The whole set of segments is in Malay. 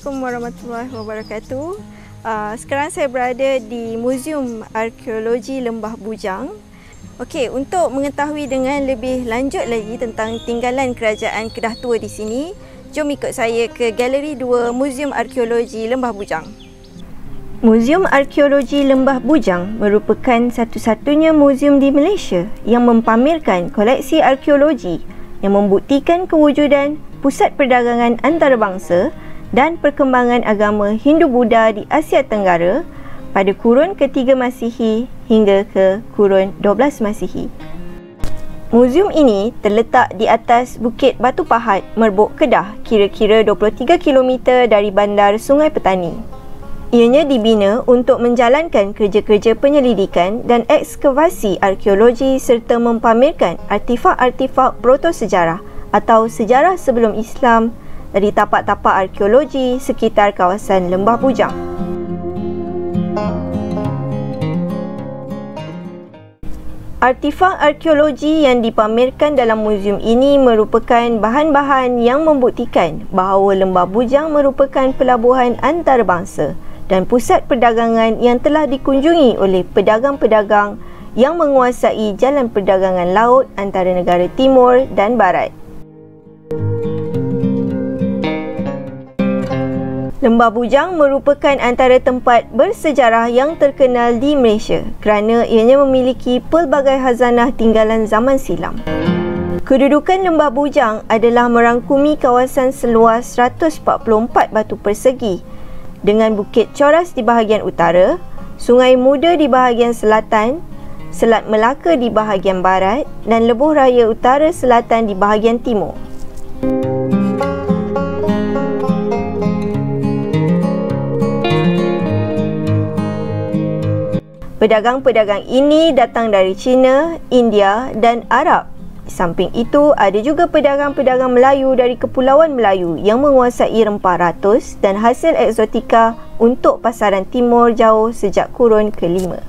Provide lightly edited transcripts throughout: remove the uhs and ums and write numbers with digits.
Assalamualaikum warahmatullahi wabarakatuh. Sekarang saya berada di Muzium Arkeologi Lembah Bujang. Okey, untuk mengetahui dengan lebih lanjut lagi tentang tinggalan kerajaan Kedah Tua di sini, jom ikut saya ke Galeri 2 Muzium Arkeologi Lembah Bujang. Muzium Arkeologi Lembah Bujang merupakan satu-satunya muzium di Malaysia yang mempamerkan koleksi arkeologi yang membuktikan kewujudan pusat perdagangan antarabangsa dan perkembangan agama Hindu-Buddha di Asia Tenggara pada kurun ketiga Masihi hingga ke kurun 12 Masihi. Muzium ini terletak di atas Bukit Batu Pahat, Merbuk, Kedah, kira-kira 23 km dari bandar Sungai Petani. Ianya dibina untuk menjalankan kerja-kerja penyelidikan dan ekskavasi arkeologi serta mempamerkan artifak-artifak protosejarah atau sejarah sebelum Islam dari tapak-tapak arkeologi sekitar kawasan Lembah Bujang. Artifak arkeologi yang dipamerkan dalam muzium ini merupakan bahan-bahan yang membuktikan bahawa Lembah Bujang merupakan pelabuhan antarabangsa dan pusat perdagangan yang telah dikunjungi oleh pedagang-pedagang yang menguasai jalan perdagangan laut antara negara timur dan barat. Lembah Bujang merupakan antara tempat bersejarah yang terkenal di Malaysia kerana ianya memiliki pelbagai khazanah tinggalan zaman silam. Kedudukan Lembah Bujang adalah merangkumi kawasan seluas 144 batu persegi dengan Bukit Coras di bahagian utara, Sungai Muda di bahagian selatan, Selat Melaka di bahagian barat dan Lebuh Raya Utara Selatan di bahagian timur. Pedagang-pedagang ini datang dari China, India dan Arab. Di samping itu, ada juga pedagang-pedagang Melayu dari Kepulauan Melayu yang menguasai rempah ratus dan hasil eksotika untuk pasaran timur jauh sejak kurun ke-5.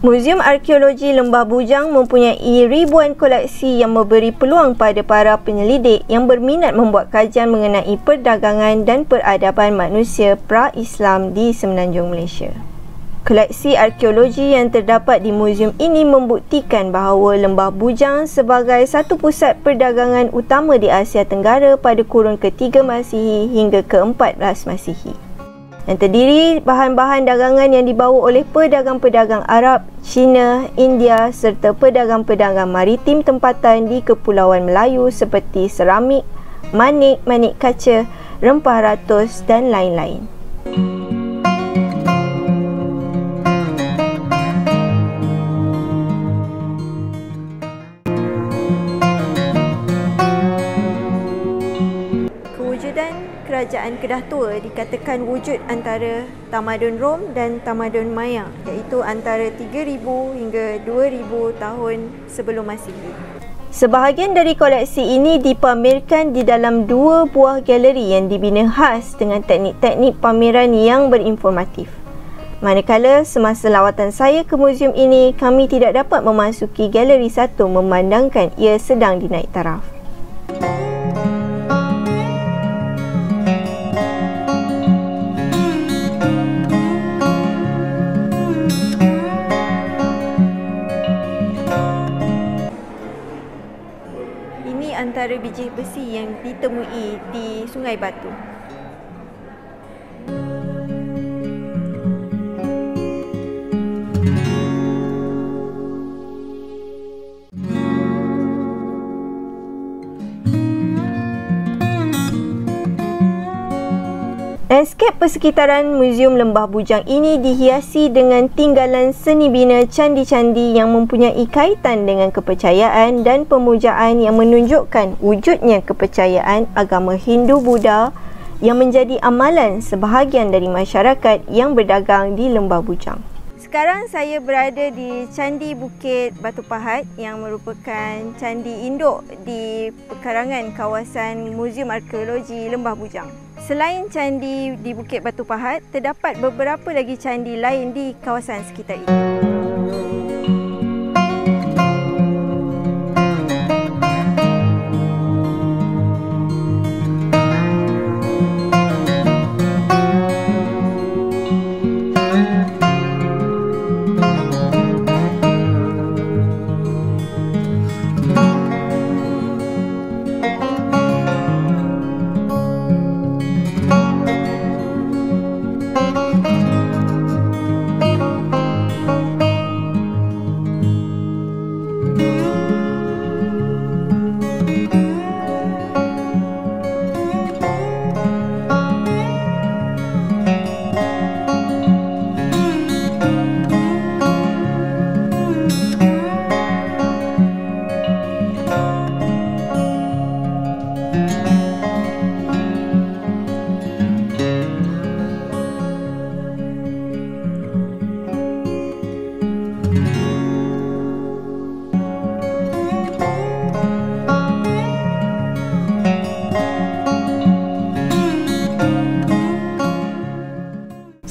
Muzium Arkeologi Lembah Bujang mempunyai ribuan koleksi yang memberi peluang pada para penyelidik yang berminat membuat kajian mengenai perdagangan dan peradaban manusia pra-Islam di Semenanjung Malaysia. Koleksi arkeologi yang terdapat di muzium ini membuktikan bahawa Lembah Bujang sebagai satu pusat perdagangan utama di Asia Tenggara pada kurun ke-3 Masihi hingga ke-14 Masihi. Yang terdiri bahan-bahan dagangan yang dibawa oleh pedagang-pedagang Arab, China, India serta pedagang-pedagang maritim tempatan di Kepulauan Melayu seperti seramik, manik, manik kaca, rempah ratus dan lain-lain. Kerajaan Kedah Tua dikatakan wujud antara tamadun Rom dan tamadun Maya, iaitu antara 3000 hingga 2000 tahun sebelum Masihi. Sebahagian dari koleksi ini dipamerkan di dalam 2 buah galeri yang dibina khas dengan teknik-teknik pameran yang berinformatif. Manakala semasa lawatan saya ke muzium ini, kami tidak dapat memasuki galeri 1 memandangkan ia sedang dinaik taraf. Antara biji besi yang ditemui di Sungai Batu. Lanskap persekitaran Muzium Lembah Bujang ini dihiasi dengan tinggalan seni bina candi-candi yang mempunyai kaitan dengan kepercayaan dan pemujaan yang menunjukkan wujudnya kepercayaan agama Hindu-Buddha yang menjadi amalan sebahagian dari masyarakat yang berdagang di Lembah Bujang. Sekarang saya berada di Candi Bukit Batu Pahat yang merupakan candi induk di pekarangan kawasan Muzium Arkeologi Lembah Bujang. Selain candi di Bukit Batu Pahat, terdapat beberapa lagi candi lain di kawasan sekitar ini.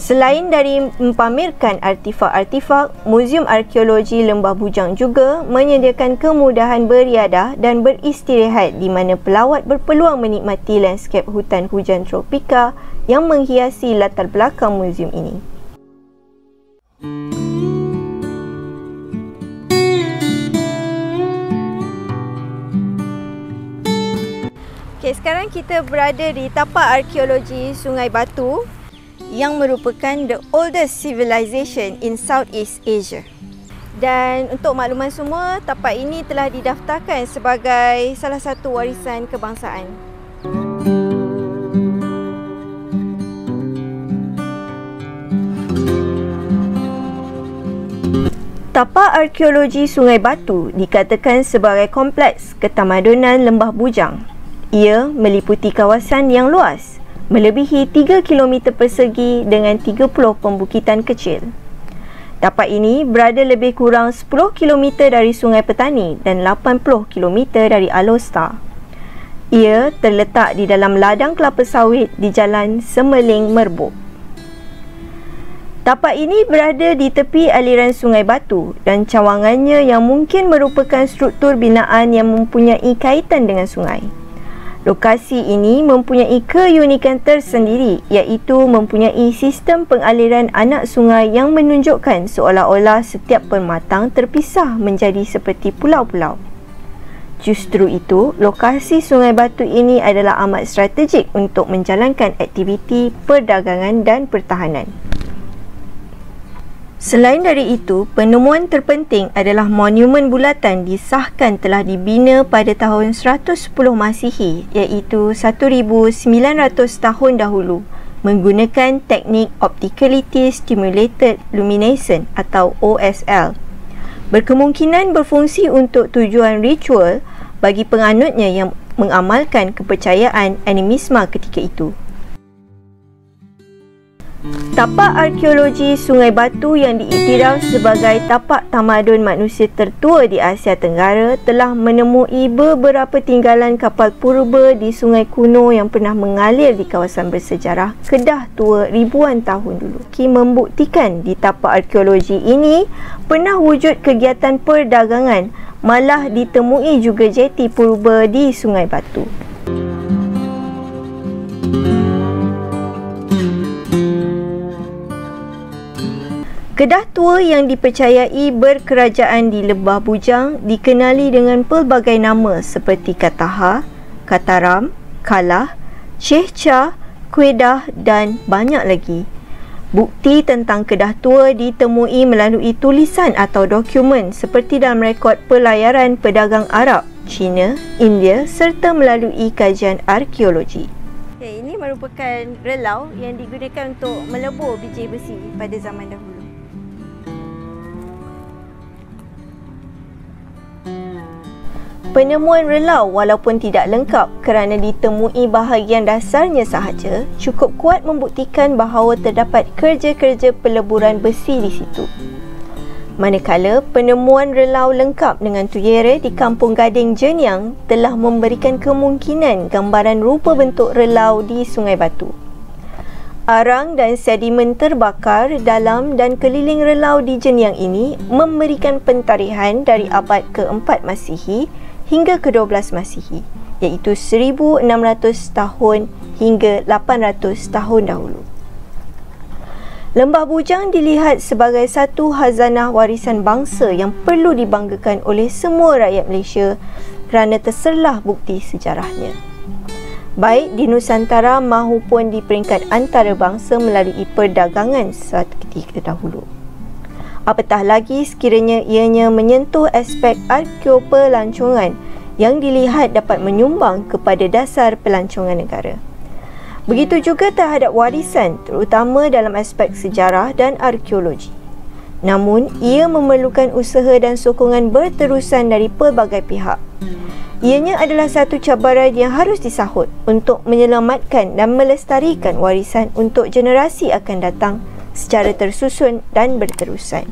Selain dari mempamerkan artifak-artifak, Muzium Arkeologi Lembah Bujang juga menyediakan kemudahan beriadah dan beristirahat di mana pelawat berpeluang menikmati lanskap hutan hujan tropika yang menghiasi latar belakang muzium ini. Okay, sekarang kita berada di tapak arkeologi Sungai Batu yang merupakan the oldest civilization in Southeast Asia. Dan untuk makluman semua, tapak ini telah didaftarkan sebagai salah satu warisan kebangsaan. Tapak arkeologi Sungai Batu dikatakan sebagai kompleks ketamadunan Lembah Bujang. Ia meliputi kawasan yang luas, melebihi 3 km persegi dengan 30 pembukitan kecil. Tapak ini berada lebih kurang 10 km dari Sungai Petani dan 80 km dari Alor Star. Ia terletak di dalam ladang kelapa sawit di Jalan Semeling Merbuk. Tapak ini berada di tepi aliran Sungai Batu dan cawangannya yang mungkin merupakan struktur binaan yang mempunyai kaitan dengan sungai. Lokasi ini mempunyai keunikan tersendiri, iaitu mempunyai sistem pengaliran anak sungai yang menunjukkan seolah-olah setiap pematang terpisah menjadi seperti pulau-pulau. Justru itu, lokasi Sungai Batu ini adalah amat strategik untuk menjalankan aktiviti perdagangan dan pertahanan. Selain dari itu, penemuan terpenting adalah monumen bulatan disahkan telah dibina pada tahun 110 Masihi, iaitu 1900 tahun dahulu, menggunakan teknik Optically Stimulated Luminescence atau OSL. Berkemungkinan berfungsi untuk tujuan ritual bagi penganutnya yang mengamalkan kepercayaan animisma ketika itu. Tapak arkeologi Sungai Batu yang diiktiraf sebagai tapak tamadun manusia tertua di Asia Tenggara telah menemui beberapa tinggalan kapal purba di sungai kuno yang pernah mengalir di kawasan bersejarah Kedah tua ribuan tahun dulu. Membuktikan di tapak arkeologi ini pernah wujud kegiatan perdagangan, malah ditemui juga jeti purba di Sungai Batu. Kedah tua yang dipercayai berkerajaan di Lembah Bujang dikenali dengan pelbagai nama seperti Kataha, Kataram, Kalah, Syekh Chah, Kedah dan banyak lagi. Bukti tentang Kedah tua ditemui melalui tulisan atau dokumen seperti dalam rekod pelayaran pedagang Arab, China, India serta melalui kajian arkeologi. Okay, ini merupakan relau yang digunakan untuk melebur biji besi pada zaman dahulu. Penemuan relau walaupun tidak lengkap kerana ditemui bahagian dasarnya sahaja, cukup kuat membuktikan bahawa terdapat kerja-kerja peleburan besi di situ. Manakala penemuan relau lengkap dengan tuyere di Kampung Gading Jeniang telah memberikan kemungkinan gambaran rupa bentuk relau di Sungai Batu. Arang dan sedimen terbakar dalam dan keliling relau di Jeniang ini memberikan pentarihan dari abad ke-4 Masihi hingga ke-12 Masihi, iaitu 1600 tahun hingga 800 tahun dahulu. Lembah Bujang dilihat sebagai satu khazanah warisan bangsa yang perlu dibanggakan oleh semua rakyat Malaysia kerana terserlah bukti sejarahnya, baik di Nusantara maupun di peringkat antarabangsa melalui perdagangan saat ketika dahulu. Apatah lagi sekiranya ianya menyentuh aspek arkeopelancongan yang dilihat dapat menyumbang kepada dasar pelancongan negara. Begitu juga terhadap warisan, terutama dalam aspek sejarah dan arkeologi. Namun, ia memerlukan usaha dan sokongan berterusan dari pelbagai pihak. Ianya adalah satu cabaran yang harus disahut untuk menyelamatkan dan melestarikan warisan untuk generasi akan datang secara tersusun dan berterusan.